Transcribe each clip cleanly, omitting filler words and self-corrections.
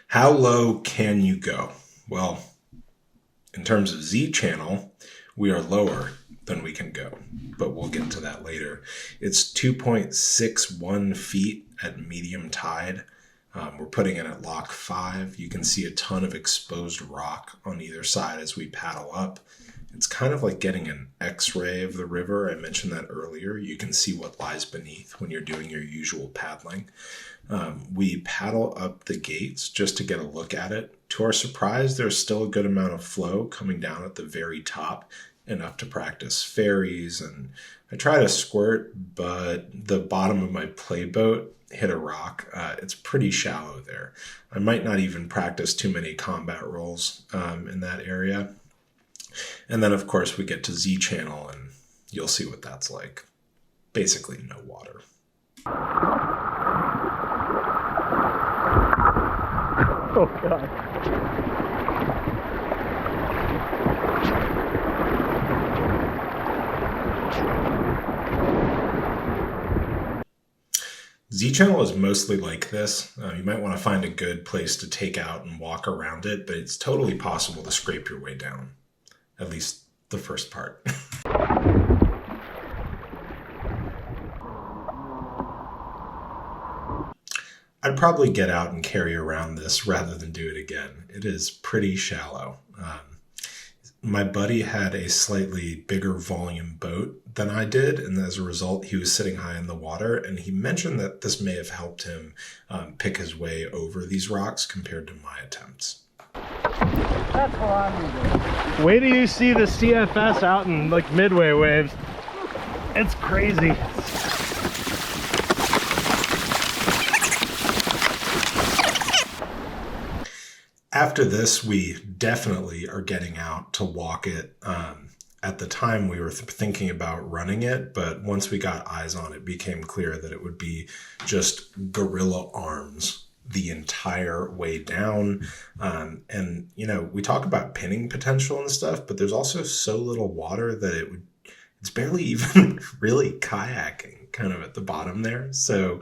How low can you go? Well, in terms of Z channel, we are lower than we can go, but we'll get to that later. It's 2.61 feet at medium tide. We're putting it at lock 5. You can see a ton of exposed rock on either side as we paddle up. It's kind of like getting an X-ray of the river. I mentioned that earlier. You can see what lies beneath when you're doing your usual paddling. We paddle up the gates just to get a look at it. To our surprise, there's still a good amount of flow coming down at the very top, enough to practice ferries. And I try to squirt, but the bottom of my playboat hit a rock. It's pretty shallow there. I might not even practice too many combat rolls in that area. And then, of course, we get to Z channel, and you'll see what that's like. Basically, no water. Oh, God. Z channel is mostly like this. You might want to find a good place to take out and walk around it, but it's totally possible to scrape your way down. At least the first part. I'd probably get out and carry around this rather than do it again. It is pretty shallow. My buddy had a slightly bigger volume boat than I did, and as a result, he was sitting high in the water, and he mentioned that this may have helped him pick his way over these rocks compared to my attempts. That's what I'm doing. Wait till you see the CFS out in like Midway Waves. It's crazy. After this, we definitely are getting out to walk it. At the time, we were thinking about running it, but once we got eyes on it, it became clear that it would be just gorilla arms the entire way down. And, you know, we talk about pinning potential and stuff, but there's also so little water that it's barely even really kayaking kind of at the bottom there. So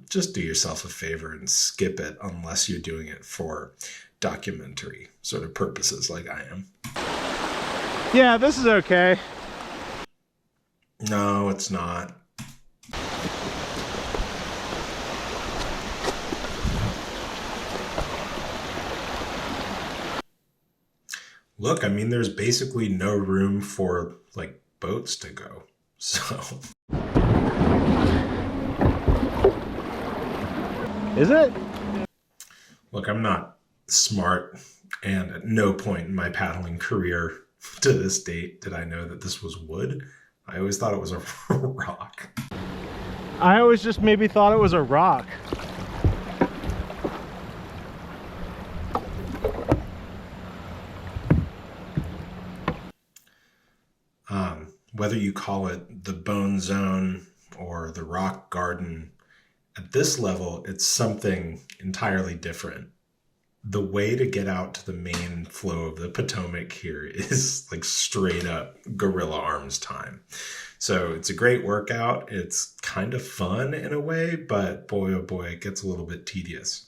just do yourself a favor and skip it unless you're doing it for documentary sort of purposes like I am. Yeah, this is okay. No, it's not. Look, I mean, there's basically no room for, like, boats to go, so... Is it? Look, I'm not smart, and at no point in my paddling career to this date did I know that this was wood. I always thought it was a rock. I always just maybe thought it was a rock. Whether you call it the bone zone or the rock garden, at this level, it's something entirely different. The way to get out to the main flow of the Potomac here is like straight up gorilla arms time. So it's a great workout. It's kind of fun in a way, but boy, oh boy, it gets a little bit tedious.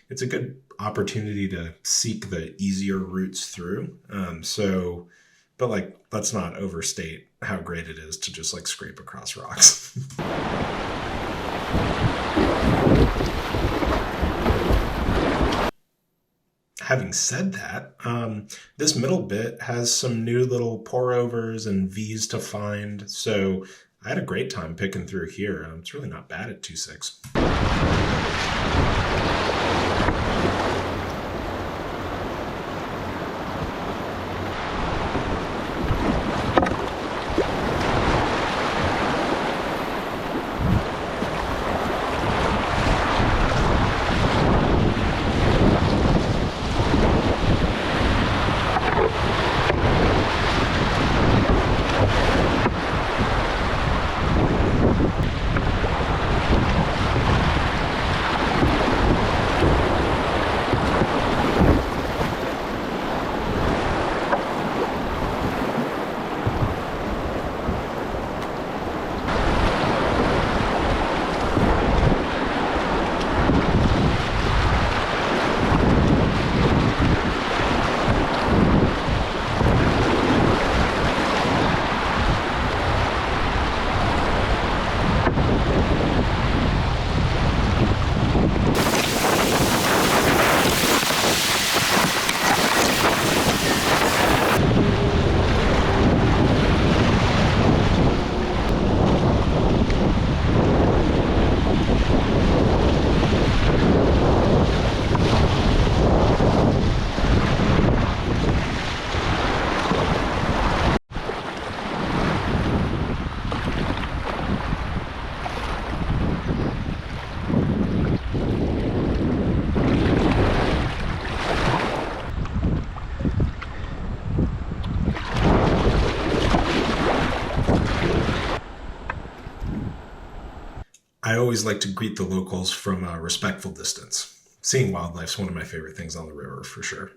It's a good opportunity to seek the easier routes through. But like, let's not overstate how great it is to just like scrape across rocks. Having said that, this middle bit has some new little pour overs and V's to find. So I had a great time picking through here. It's really not bad at 2.6. always like to greet the locals from a respectful distance. Seeing wildlife is one of my favorite things on the river, for sure.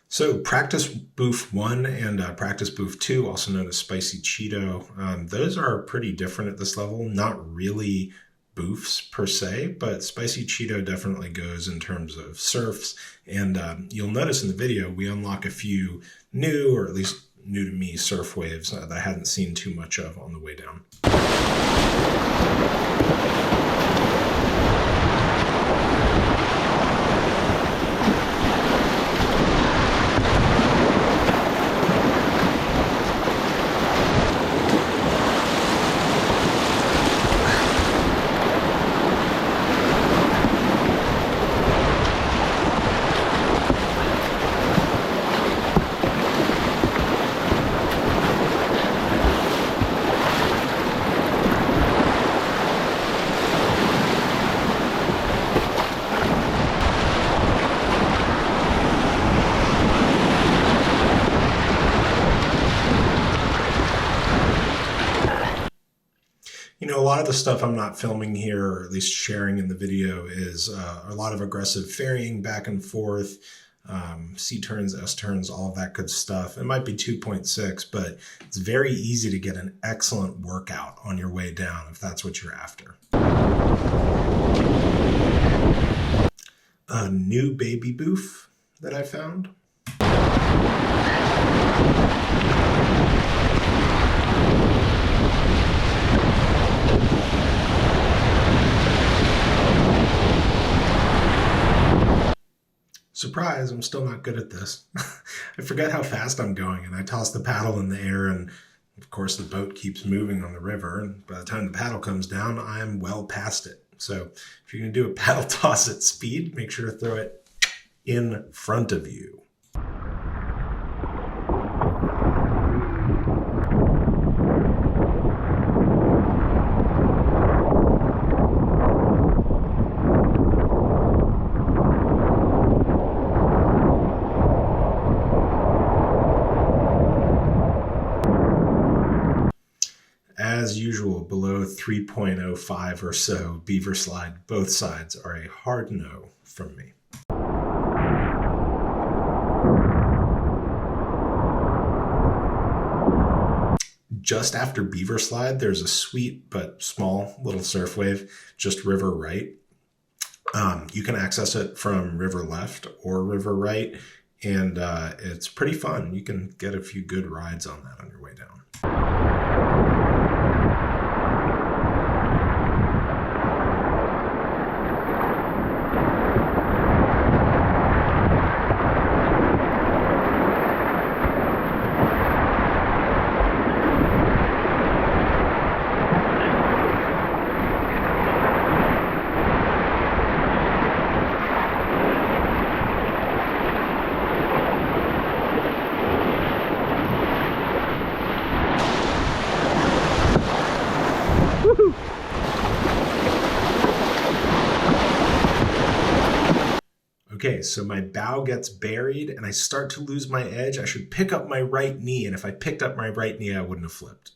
So Practice Boof 1 and Practice Boof 2, also known as Spicy Cheeto, those are pretty different at this level. Not really boofs per se, but Spicy Cheeto definitely goes in terms of surfs. And you'll notice in the video, we unlock a few new, or at least new to me, surf waves that I hadn't seen too much of on the way down. A lot of the stuff I'm not filming here, or at least sharing in the video, is a lot of aggressive ferrying back and forth, C turns, S turns, all of that good stuff. It might be 2.6, but it's very easy to get an excellent workout on your way down if that's what you're after. A new baby boof that I found. Surprise, I'm still not good at this. I forget how fast I'm going, and I toss the paddle in the air, and of course the boat keeps moving on the river, and by the time the paddle comes down, I'm well past it. So if you're going to do a paddle toss at speed, make sure to throw it in front of you. As usual, below 3.05 or so, Beaver Slide, both sides are a hard no from me. Just after Beaver Slide, there's a sweet but small little surf wave, just river right. You can access it from river left or river right, and it's pretty fun. You can get a few good rides on that on your way down. Okay, so my bow gets buried and I start to lose my edge. I should pick up my right knee, and if I picked up my right knee, I wouldn't have flipped.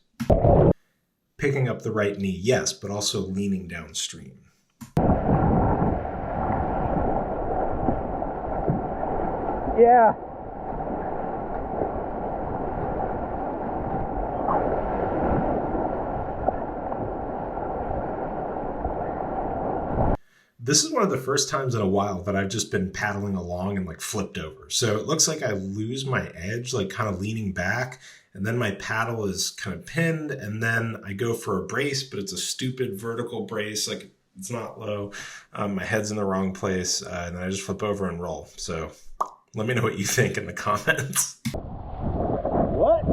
Picking up the right knee, yes, but also leaning downstream. Yeah. This is one of the first times in a while that I've just been paddling along and like flipped over. So it looks like I lose my edge, like kind of leaning back, and then my paddle is kind of pinned, and then I go for a brace, but it's a stupid vertical brace, like it's not low. My head's in the wrong place, and then I just flip over and roll. So let me know what you think in the comments. What?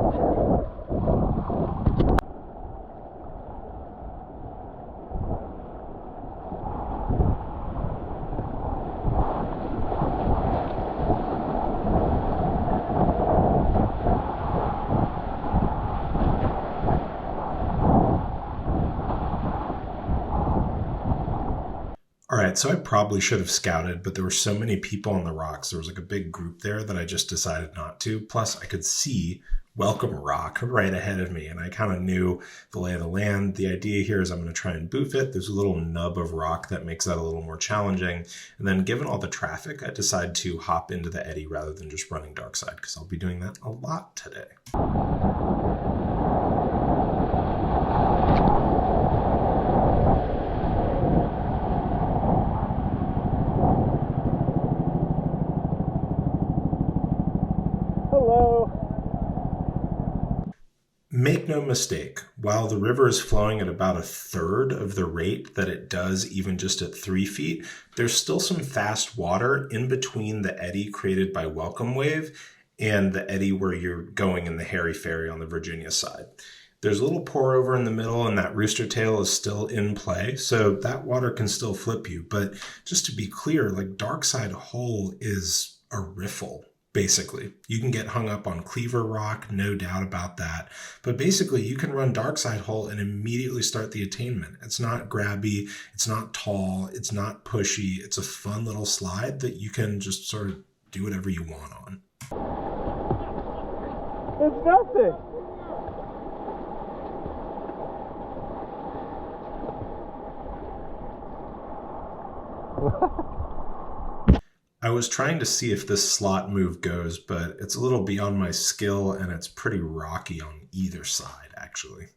All right, so I probably should have scouted, but there were so many people on the rocks. There was like a big group there that I just decided not to. Plus, I could see welcome rock right ahead of me, and I kind of knew the lay of the land. The idea here is I'm going to try and boof it. There's a little nub of rock that makes that a little more challenging. And then given all the traffic, I decided to hop into the eddy rather than just running Darkside, because I'll be doing that a lot today. Make no mistake, while the river is flowing at about 1/3 of the rate that it does even just at 3 feet, there's still some fast water in between the eddy created by Welcome Wave and the eddy where you're going in the Ferry on the Virginia side. There's a little pour over in the middle, and that rooster tail is still in play, so that water can still flip you. But just to be clear, like, Darkside Hole is a riffle. Basically, you can get hung up on Cleaver Rock, no doubt about that. But basically, you can run Darkside Hole and immediately start the attainment. It's not grabby, it's not tall, it's not pushy. It's a fun little slide that you can just sort of do whatever you want on. It's nothing. I was trying to see if this slot move goes, but it's a little beyond my skill, and it's pretty rocky on either side, actually.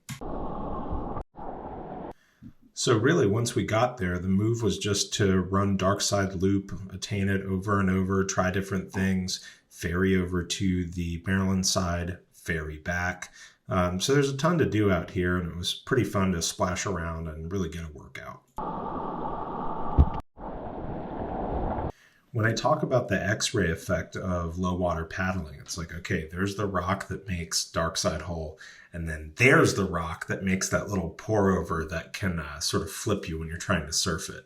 So really, once we got there, the move was just to run Darkside loop, attain it over and over, try different things, ferry over to the Maryland side, ferry back. So there's a ton to do out here, and it was pretty fun to splash around and really get a workout. When I talk about the X-ray effect of low water paddling, it's like, okay, there's the rock that makes Darkside Hole, and then there's the rock that makes that little pour over that can sort of flip you when you're trying to surf it.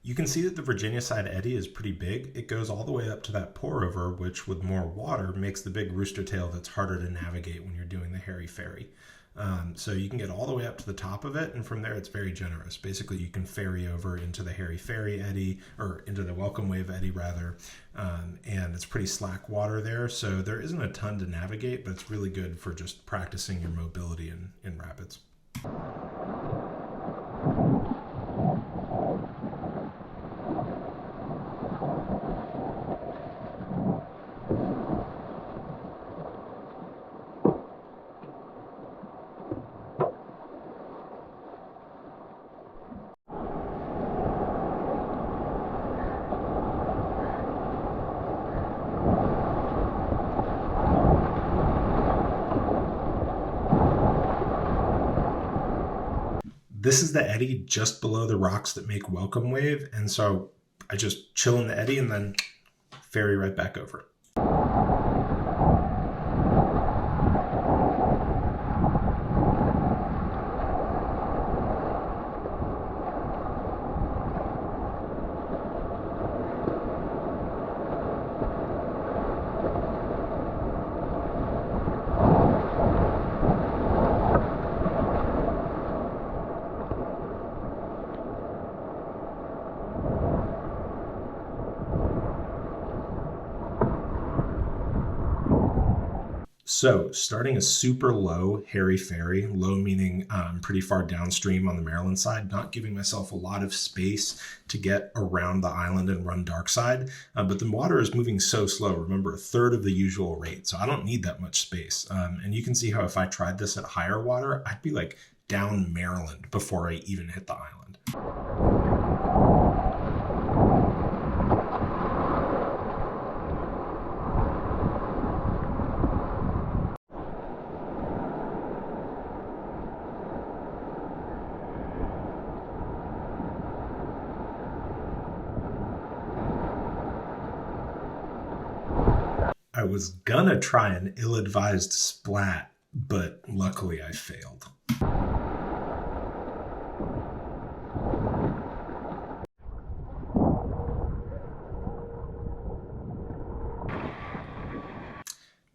You can see that the Virginia side eddy is pretty big. It goes all the way up to that pour over, which with more water makes the big rooster tail that's harder to navigate when you're doing the Ferry. So you can get all the way up to the top of it, and from there it's very generous. Basically, you can ferry over into the Ferry eddy, or into the Welcome Wave eddy rather, and it's pretty slack water there, so there isn't a ton to navigate, but it's really good for just practicing your mobility in rapids. This is the eddy just below the rocks that make Welcome Wave, and so I just chill in the eddy and then ferry right back over. So starting a super low Ferry, low meaning pretty far downstream on the Maryland side, not giving myself a lot of space to get around the island and run Darkside, but the water is moving so slow, remember 1/3 of the usual rate, so I don't need that much space. And you can see how if I tried this at higher water, I'd be like down Maryland before I even hit the island. I was gonna try an ill-advised splat, but luckily I failed.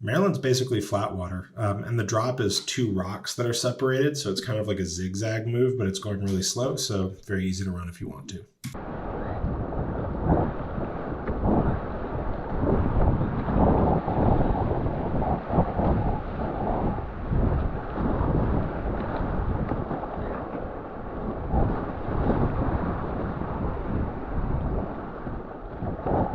Maryland's basically flat water, and the drop is 2 rocks that are separated, so it's kind of like a zigzag move, but it's going really slow, so very easy to run if you want to.